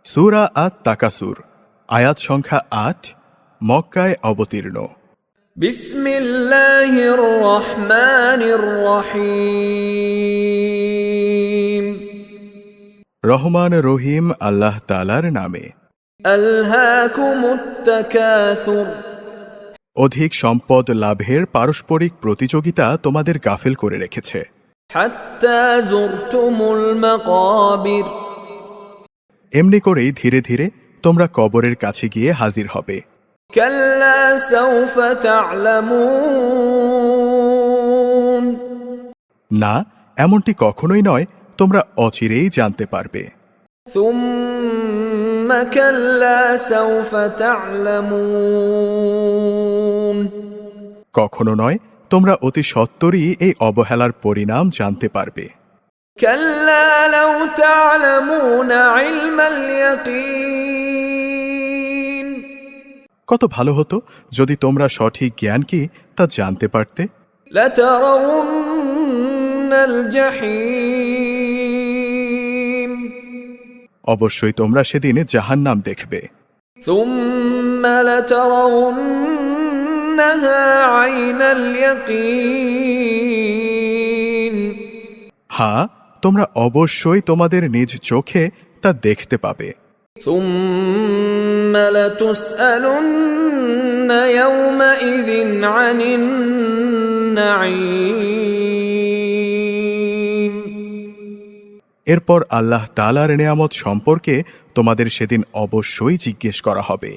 সূরা আত-তাকাসুর, আয়াত সংখ্যা ৮, মক্কায় অবতীর্ণ। বিসমিল্লাহির রহমানির রহিম। রহমান রহিম আল্লাহ তাআলার নামে। আলহাকুমুত তাকাসুর। অধিক সম্পদ লাভের পারস্পরিক প্রতিযোগিতা তোমাদের গাফেল করে রেখেছে। হাত্তা যুরতুমুল মাকাবির। এমনি করেই ধীরে ধীরে তোমরা কবরের কাছে গিয়ে হাজির হবে। কাল্লা সাউফা তা'লামুন। না, এমনটি কখনোই নয়, তোমরা অচিরেই জানতে পারবে। সুম্মা কাল্লা সাউফা তা'লামুন। কখনো নয়, তোমরা অতি সত্বরই এই অবহেলার পরিণাম জানতে পারবে। কাল্লা লাউ তা'লামুনা ইলমাল ইয়াকিন। কত ভালো হতো যদি তোমরা সঠিক জ্ঞান কি তা জানতে পারতে। লাতারাউন্নাল জাহিম। অবশ্যই তোমরা সেদিন জাহান্নাম দেখবে। সুম্মা লাতারাউন্নাহা আইনাল ইয়াকিন। হ্যাঁ, তোমরা অবশ্যই তোমাদের নিজ চোখে তা দেখতে পাবে। সুম্মা লাতুসআলুন্না ইয়াওমাইযিন আনিন নাঈম। এরপর আল্লাহ তাআলার নেয়ামত সম্পর্কে তোমাদের সেদিন অবশ্যই জিজ্ঞেস করা হবে।